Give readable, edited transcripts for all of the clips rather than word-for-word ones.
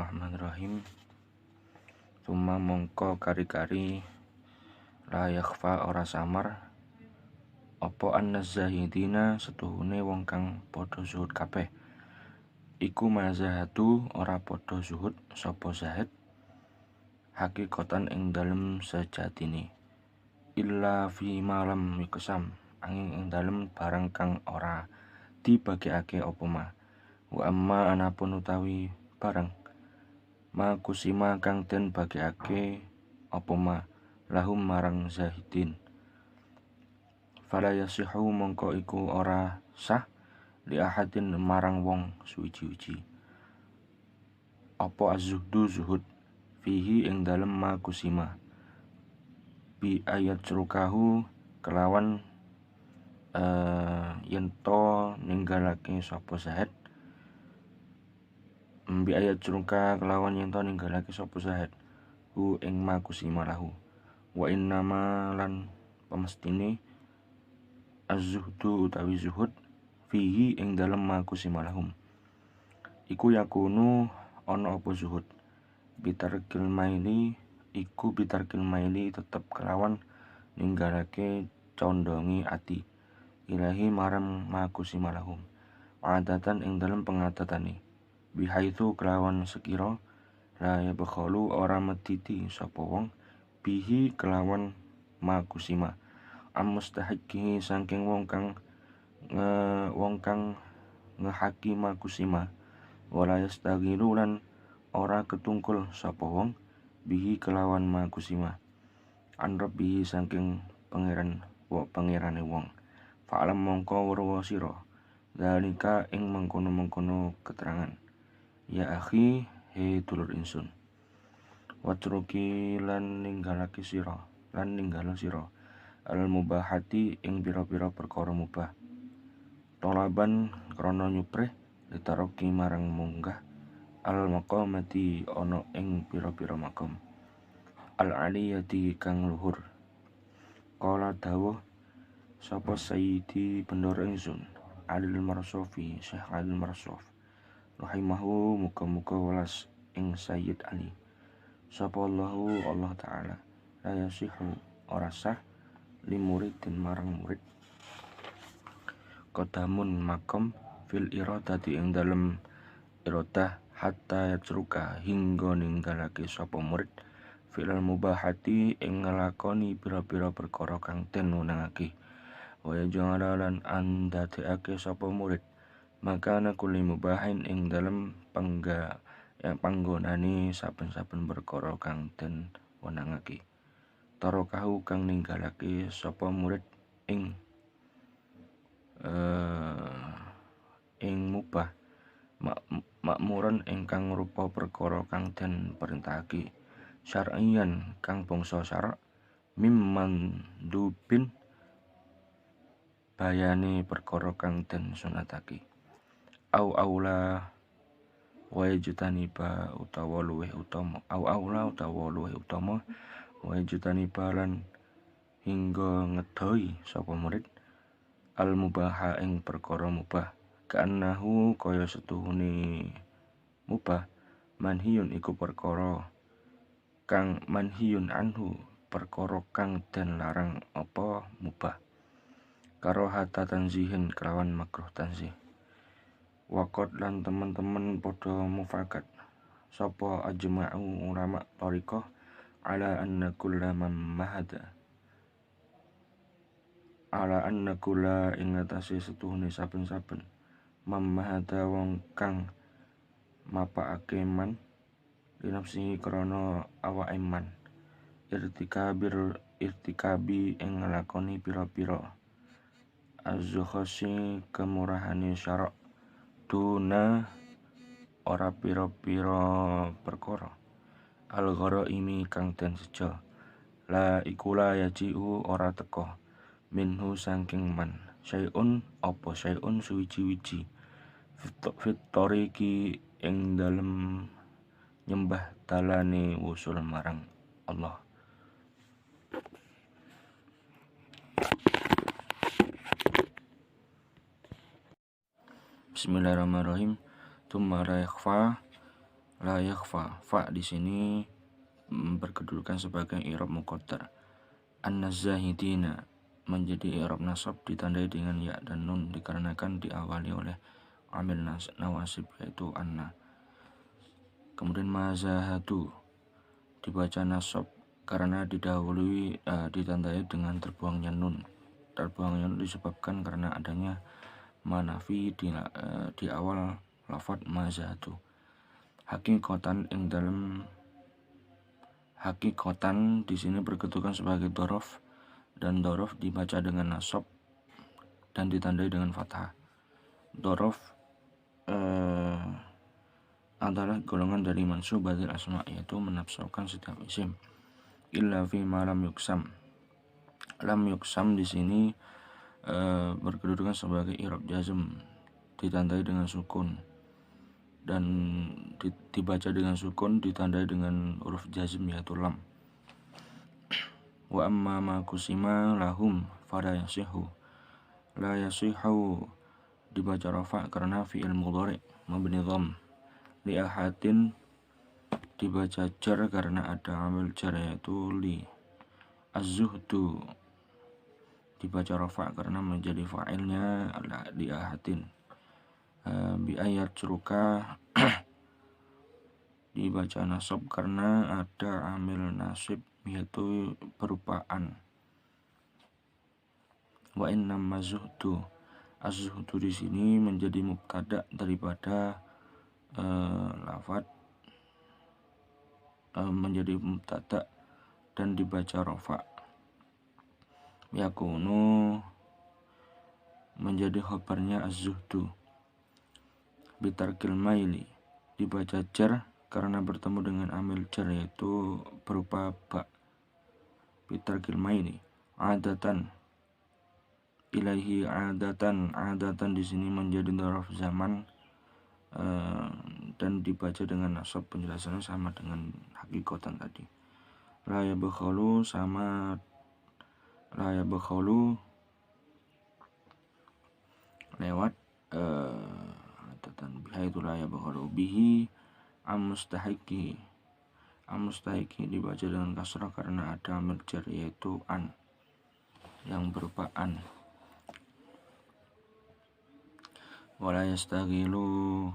Bismillahirrahmanirrahim. Summa mongko kari-kari la yakhfa ora samar apa annaz-zahidina setuhune wong kang padha zuhud kabeh. Iku mazahatu ora padha zuhud sapa zahid hakikatan ing dalem sejatine. Illa fi malam miqsam angin ing dalem barang kang ora dibagekake apa ma. Wa amma anapun utawi barang ma kusima kang den bagekake apa ma lahum marang zahidin. Fala yasihu mongko iku ora sah li ahadin marang wong suwiji-wiji apa az-zuhdu zuhud fihi ing dalem ma kusima bi ayat rukahu kelawan yento ninggalake sapa zahid bi ayat ruka kelawan yento ninggalake sapa zahid hu ing ma kusima lahu wa innama lan pemestine az-zuhdu utawi zuhud fihi ing dalem ma kusima lahum iku yakunu ana apa zuhud bitarkil maili iku bitarkil maili tetep kelawan ninggalake condongi ati ilahi marang ma kusima lahum adatan ing dalem pengadatane bihaitsu kelawan sekira la yabkhalu ora mediti sapa wong bihi kelawan ma kusima mustahiqihi saking wong kang ngehaki ma kusima wala yastaghilu lan ora ketungkul sapa wong bihi kelawan ma kusima an rabbihi saking pangerane wong fa'lam mongko weruh sira dalika ing mengkono-mengkono keterangan ya akhi he dulur insun watruki lan ninggalake sira lan ninggalo sira al mubahati ing pira-pira perkara mubah tolaban krana nyuprih ditaroki marang munggah al maqamati ana ing pira-pira makom al aliyati kang luhur qala dawuh sapa sayyidi bendoro ingsun Alil Marsofi Syekh Alil Marsof rahimahu muga-muga welas ing Sayyid Ali sapa Allahu Allah taala la yasihu ora sah li muridin marang murid qadamun makom fil iradati ing dalem iradah hatta yatruka hingga ninggalake sapa murid filal mubahati ing nglakoni pira-pira perkara kang den wenangake wa jalalan andadekake sapa murid maka kuli mubahin ing dalem panggonane saben-saben perkara kang den wenangake tarokahu kang ninggalake sapa murid ing mubah makmuran ingkang rupa perkara kang den perintahake syar'iyan kang bangsa syara' mimman dubin bayane perkara kang den sunatake au aula wa yajtaniba utawa luweh utama au aula utawa luweh utama wa yajtaniba lan hingga ngedoi sapa murid al mubaha ing perkara mubah kaannahu kaya setuhune mubah manhiyun iku perkara kang manhiyun anhu perkara kang den larang apa mubah karohata tanzihin kelawan makruh tanzih waqad lan teman-teman padha mufakat sapa ajma'u ulama thariqah ala anna kulla man mahada ala anna kulla ing atase setuhune saben-saben mamahada wong kang mapakake man linafsihi krana awake man irtikabi ing nglakoni pira-pira az-zukhasi kemurahane syara' tuna ora pira-pira perkara al-gharaimi kang den seja la ikula yaji'u ora teka minhu saking man syai'un apa syai'un suwiji-wiji fitoriki ing dalem nyembah dalane wusul marang Allah. Bismillahirrahmanirrahim. Tsumma la yakhfa La yakhfa, fa di sini berkedudukan sebagai i'rab muqaddar. An-Nazahidina menjadi i'rab nasab ditandai dengan ya dan nun dikarenakan diawali oleh amil nawasib yaitu anna. Kemudian mazahatu dibaca nasab karena didahului ditandai dengan terbuangnya nun. Terbuangnya nun disebabkan karena adanya manafi di awal lafadz mazahatu. Hakikotan ing dalam hakikotan di sini berkedudukan sebagai dhorof dan dhorof dibaca dengan nasab dan ditandai dengan fathah. Dhorof adalah golongan dari mansubatil asma, yaitu menafsirkan setiap isim. Illa fi ma lam yuksam. Lam yuksam di sini berkedudukan sebagai i'rab jazm ditandai dengan sukun dan dibaca dengan sukun ditandai dengan huruf jazm yaitu lam. Wa amma ma kusima lahum fala yasihu. La yasihu dibaca rafa karena fi'il mudhari mabni dhamm. Li ahadin dibaca jar karena ada amil jar yaitu li. Az-zuhdu dibaca rafa karena menjadi fa'ilnya li ahadin. Bi ayat suruka dibaca nasab karena ada amil nasib yaitu berupa an. Wa innam az-zuhdu, az-zuhdu di sini menjadi mubtada daripada lafadz menjadi mubtada dan dibaca rafa. Yakunu menjadi khabarnya az-zuhdu. Bitarkil maili dibaca jar karena bertemu dengan amil jar yaitu berupa ba. Bitarkil maili adatan ilaihi adatan. Adatan di sini menjadi dzaraf zaman dan dibaca dengan nasab. Penjelasannya sama dengan hakikotan tadi. La yabkhalu sama la yabkhalu lewat adatan biha itu la yabkhalu bihi am mustahiqi. Am mustahiqi dibaca dengan kasrah karena ada amil jar yaitu an yang berupa an. Wala yastaghilu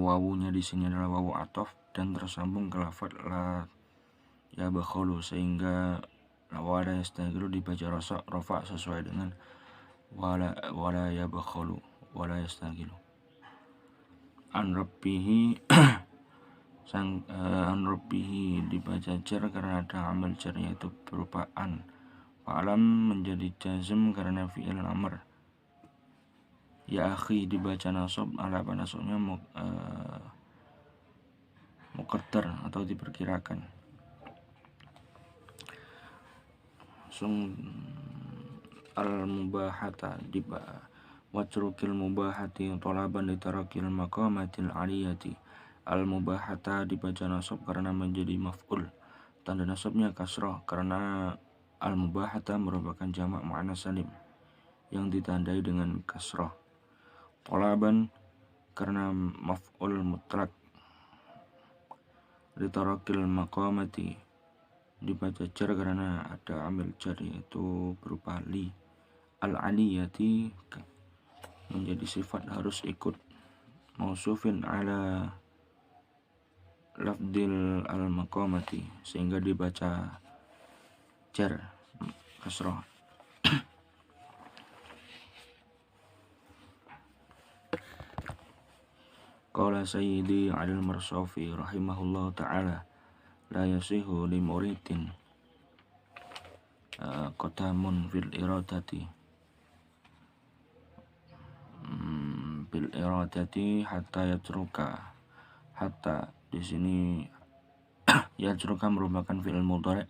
wawunya di sini adalah wawu atof dan tersambung ke lafadz la yabkhalu sehingga wala yastaghilu dibaca rafa sesuai dengan wala yabkhalu wala yastaghilu. An rabbihi an rabbihi dibaca jar karena ada amil jar yaitu berupa an. Fa'alam menjadi jazm karena fi'il amr. Ya akhi dibaca nasab ala nasabnya muqaddar atau diperkirakan. Al-mubahata watrukil mubahati talaban litarakil maqamatil aliyati. Al-mubahata dibaca nasab karena menjadi maf'ul. Tanda nasabnya kasrah karena al-mubahata merupakan jamak muannas salim yang ditandai dengan kasrah. Talaban karena maf'ul mutlak. Litarakil maqamati dibaca jar karena ada amil jar yaitu berupa li. Al-aliyati menjadi sifat harus ikut mausufin ala lafdil al-maqamati sehingga dibaca jar kasrah. Qala Sayyidi al-Marsafi rahimahullah ta'ala la yasihu li muridin qatamun fil iradati hatta yatruka. Hatta di sini yatruka merupakan fi'il mudhari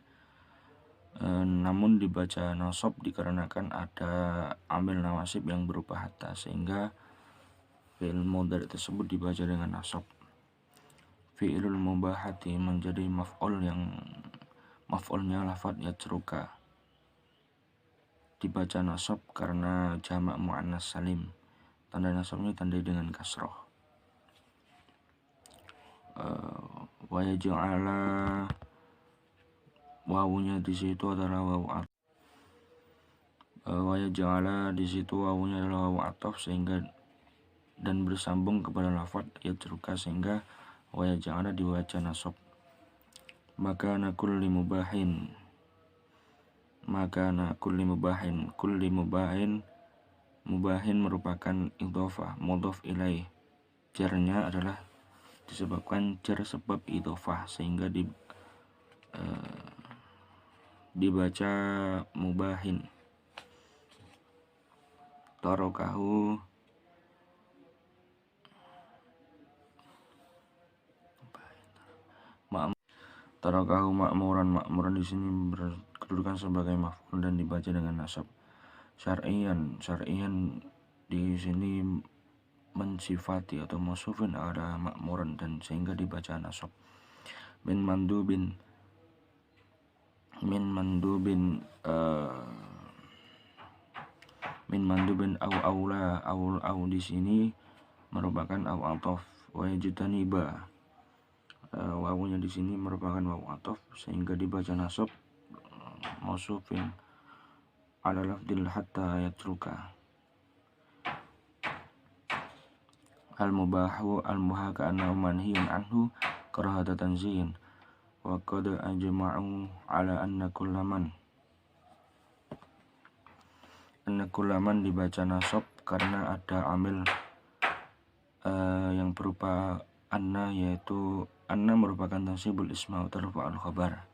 namun dibaca nasab dikarenakan ada amil nawasib yang berupa hatta sehingga fi'il mudhari tersebut dibaca dengan nasab. Fi'ilul mubahati menjadi maf'ul yang maf'ulnya lafadz yatruka dibaca nasab karena jamak muannas salim. Tanda nasabnya tandai dengan kasroh. wa yaj'ala, wawunya di situ adalah wawu ataf. Wa yaj'ala di situ wawunya adalah wawu ataf sehingga dan bersambung kepada lafaz yatruka sehingga wa yaj'ala dibaca nasab. Maka kulli mubahin, kulli mubahin merupakan idhofah mudhof ilaih. Jarnya adalah disebabkan jar sebab idhofah sehingga dibaca mubahin. Tarakahu ma'muran di sini berkedudukan sebagai maf'ul dan dibaca dengan nasab. Syar'iyan di sini mensifati atau mausufin ada ma'muran dan sehingga dibaca nasab. Min mandubin au di sini merupakan au ataf. Wa yajtaniba, wawunya di sini merupakan wawu ataf sehingga dibaca nasab mausufin ala lafdil hatta yatruka. Al-mubahu al-muhaka annahu manhiyun anhu karahata tanzihin wa qad ajma'u ala anna kullaman dibaca nasab karena ada amil yang berupa anna, yaitu anna merupakan tansibul isma wa tarfa'ul khabar.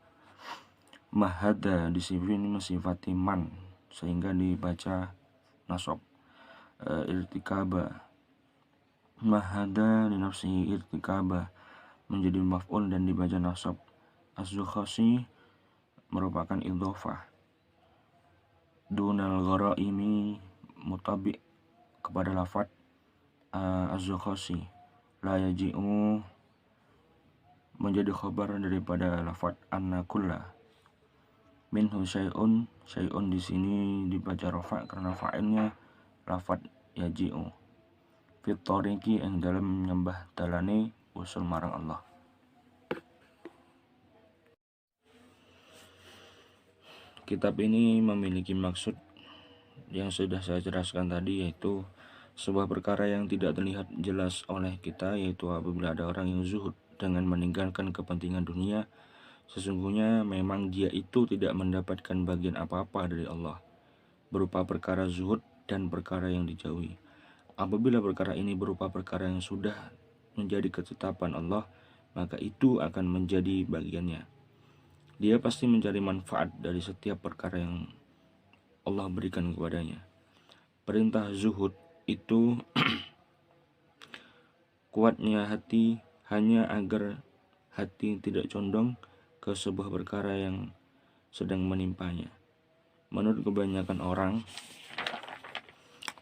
Mahada di sini mensifati man sehingga dibaca nasab. Irtikaba, mahada li nafsihi irtikaba menjadi maf'ul dan dibaca nasab. Az-zukhasi merupakan idhofah. Dunal gharaimi mutabi' kepada lafaz az-zukhasi. La yaji'u menjadi khabar daripada lafaz anna kulla. Minhu syai'un di sini dibaca rafa karena fa'ilnya lafaz yaji'u. Fit tariqi yang dalam nyembah dalane usul marang Allah. Kitab ini memiliki maksud yang sudah saya jelaskan tadi, yaitu sebuah perkara yang tidak terlihat jelas oleh kita, yaitu apabila ada orang yang zuhud dengan meninggalkan kepentingan dunia, sesungguhnya memang dia itu tidak mendapatkan bagian apa-apa dari Allah, berupa perkara zuhud dan perkara yang dijauhi. Apabila perkara ini berupa perkara yang sudah menjadi ketetapan Allah, maka itu akan menjadi bagiannya. Dia pasti mencari manfaat dari setiap perkara yang Allah berikan kepadanya. Perintah zuhud itu kuatnya hati hanya agar hati tidak condong ke sebuah perkara yang sedang menimpanya. Menurut kebanyakan orang,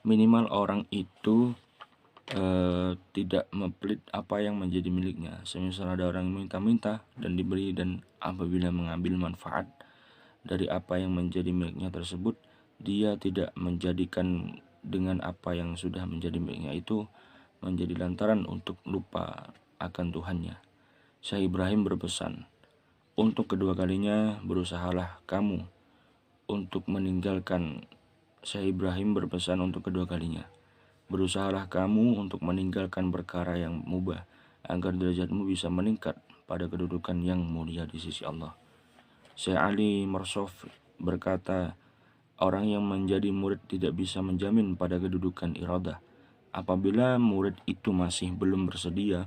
minimal orang itu tidak mempelit apa yang menjadi miliknya. Semisal ada orang yang minta-minta dan diberi, dan apabila mengambil manfaat dari apa yang menjadi miliknya tersebut, dia tidak menjadikan dengan apa yang sudah menjadi miliknya itu menjadi lantaran untuk lupa akan Tuhannya. Syekh Ibrahim berpesan, untuk kedua kalinya berusahalah kamu untuk meninggalkan. Syekh Ibrahim berpesan untuk kedua kalinya, berusahalah kamu untuk meninggalkan perkara yang mubah agar derajatmu bisa meningkat pada kedudukan yang mulia di sisi Allah. Syekh Ali Marsof berkata, orang yang menjadi murid tidak bisa menjamin pada kedudukan iradah. Apabila murid itu masih belum bersedia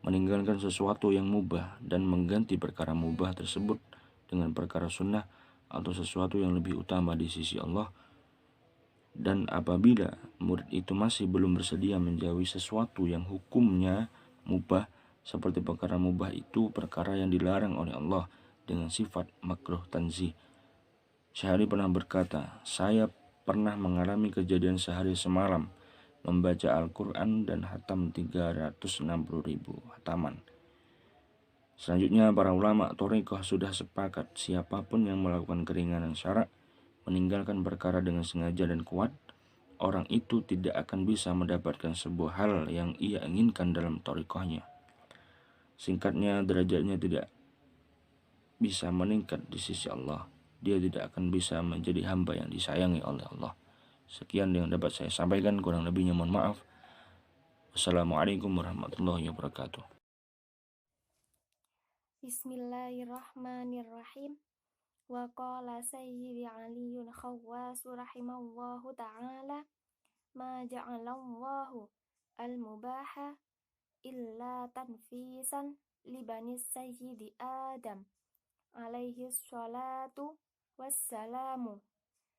meninggalkan sesuatu yang mubah dan mengganti perkara mubah tersebut dengan perkara sunnah atau sesuatu yang lebih utama di sisi Allah, dan apabila murid itu masih belum bersedia menjauhi sesuatu yang hukumnya mubah, seperti perkara mubah itu perkara yang dilarang oleh Allah dengan sifat makruh tanzih. Syahri pernah berkata, saya pernah mengalami kejadian sehari semalam membaca Al-Quran dan hatam 360.000 hataman. Selanjutnya para ulama thariqah sudah sepakat siapapun yang melakukan keringanan syarak, meninggalkan perkara dengan sengaja dan kuat, orang itu tidak akan bisa mendapatkan sebuah hal yang ia inginkan dalam thariqahnya. Singkatnya, derajatnya tidak bisa meningkat di sisi Allah. Dia tidak akan bisa menjadi hamba yang disayangi oleh Allah. Sekian yang dapat saya sampaikan, kurang lebihnya mohon maaf. Wassalamualaikum warahmatullahi wabarakatuh. Bismillahirrahmanirrahim. Wa qala sayyidi Aliyul Khawwas rahimallahu ta'ala ma ja'alallahu al-mubaha illa tanfisan li bani sayyidi Adam alaihi salatu wassalamu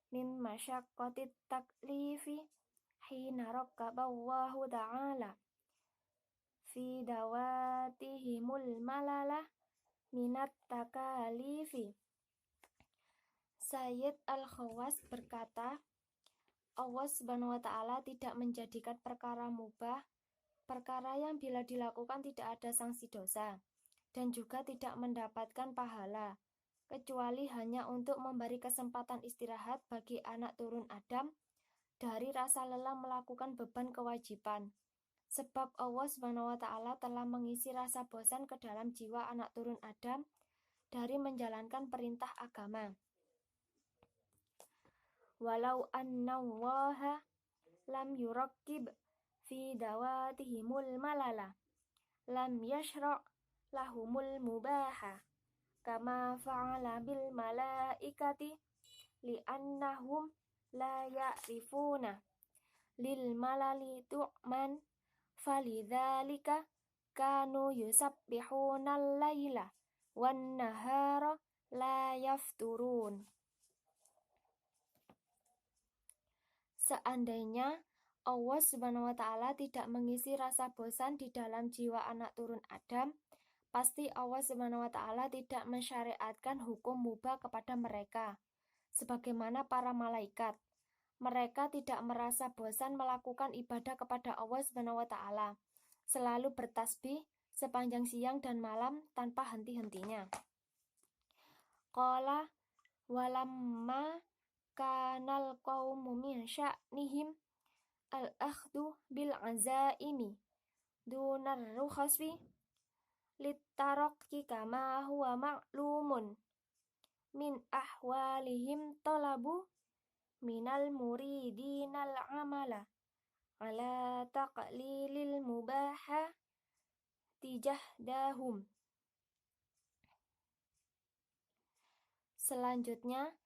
min masyaqqatit taklifi hina rakkaballahu ta'ala fi dawatihimul malalah minat takalifi. Sayyid Al-Khawwas berkata, Allah Subhanahu wa Ta'ala tidak menjadikan perkara mubah, perkara yang bila dilakukan tidak ada sanksi dosa, dan juga tidak mendapatkan pahala, kecuali hanya untuk memberi kesempatan istirahat bagi anak turun Adam dari rasa lelah melakukan beban kewajiban. Sebab Allah Subhanahu wa Ta'ala telah mengisi rasa bosan ke dalam jiwa anak turun Adam dari menjalankan perintah agama. Walau annallaha lam yurakkib fi dawatihimul malala lam yashra' lahumul mubaha kama fa'ala bil malaikati li'annahum la ya'rifuna lil malali tu'man falidhalika kanu yusabbihuna al-laila wan nahara la yafturun. Seandainya Allah Subhanahu wa Ta'ala tidak mengisi rasa bosan di dalam jiwa anak turun Adam, pasti Allah Subhanahu wa Ta'ala tidak mensyariatkan hukum mubah kepada mereka. Sebagaimana para malaikat, mereka tidak merasa bosan melakukan ibadah kepada Allah Subhanahu wa Ta'ala, selalu bertasbih sepanjang siang dan malam tanpa henti-hentinya. Qala walamma kanal qaumu min sya'nihim al-akhdhu bil azaimi dunar rukhaswi litaraqi kama huwa ma'lumun min ahwalihim talabu minal muridinal amala ala taqlilil mubaha tijahdahum. Selanjutnya,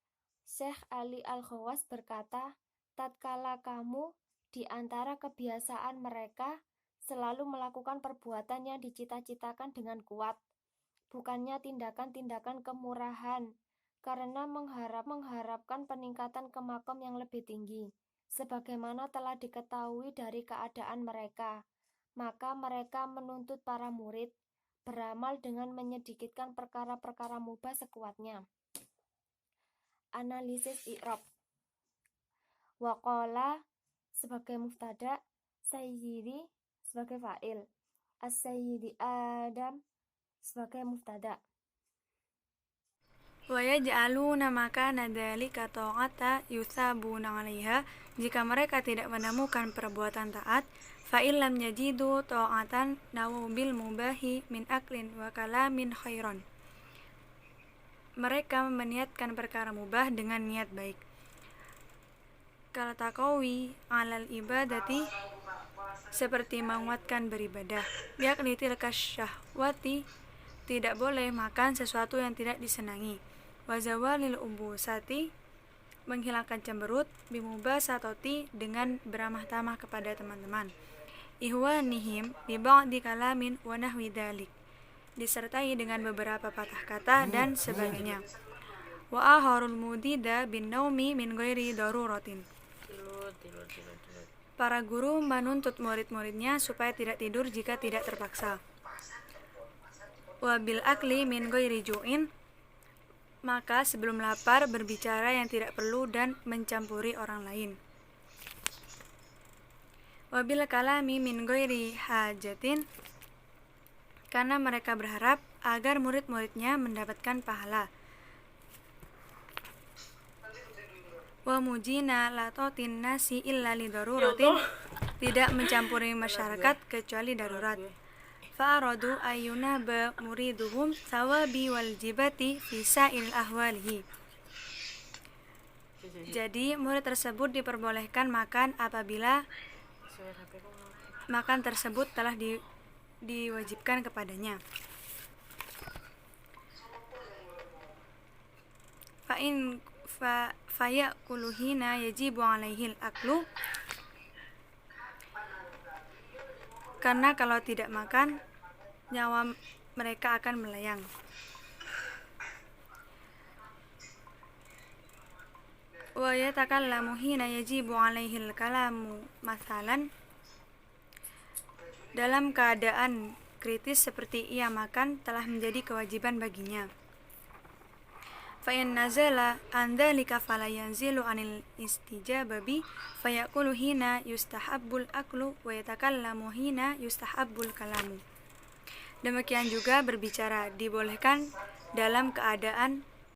Syekh Ali Al-Khawwas berkata, tatkala kamu di antara kebiasaan mereka selalu melakukan perbuatan yang dicita-citakan dengan kuat, bukannya tindakan-tindakan kemurahan, karena mengharapkan peningkatan ke makom yang lebih tinggi, sebagaimana telah diketahui dari keadaan mereka, maka mereka menuntut para murid beramal dengan menyedikitkan perkara-perkara mubah sekuatnya. Analisis i'rab. Waqala sebagai mubtada, sayyidi sebagai fa'il, as-sayyidi Adam sebagai mubtada. Wa yaj'aluna makana dzalika ta'ata yusabuna 'alaiha, jika mereka tidak menemukan perbuatan taat, fa illam yajidu ta'atan nawu bil mubahi min aklin wa kalamin khairan. Mereka meniatkan perkara mubah dengan niat baik. Kal taqawi 'alal ibadati, seperti menguatkan beribadah. Yakni tilka syahwati, tidak boleh makan sesuatu yang tidak disenangi. Wa zawalil ubusati, menghilangkan cemberut. Bimubasatoti, dengan beramah tamah kepada teman-teman. Ihwanihim bi ba'di kalamin wa nahwi dzalik, disertai dengan beberapa patah kata dan sebagainya. Wa aharul mudida bin naumi min ghairi daruratin, para guru menuntut murid-muridnya supaya tidak tidur jika tidak terpaksa. Wa bil akli min ghairi ju'in, maka sebelum lapar berbicara yang tidak perlu dan mencampuri orang lain. Wa bil kalami min ghairi hajatin, karena mereka berharap agar murid-muridnya mendapatkan pahala. Wa mujina latotin nasi illa li daruratin, tidak mencampuri masyarakat kecuali darurat. fa'aradu ayyunaba muriduhum sawabi wal jibati fi sa'il ahwalihi. Jadi murid tersebut diperbolehkan makan apabila makan tersebut telah diwajibkan kepadanya. Fayakulu hina yajibu alaihil aklu, karena kalau tidak makan nyawa mereka akan melayang. Wa yatakallamu hina yajibu alaihil kalamu masalan, dalam keadaan kritis seperti ia makan telah menjadi kewajiban baginya. Fa in nazala an dzalika fala yanzilu anil istijababi fayaqulu hina yustahabbul aklu wa yatakallamu hina yustahabbul kalamu. Demikian juga berbicara dibolehkan dalam keadaan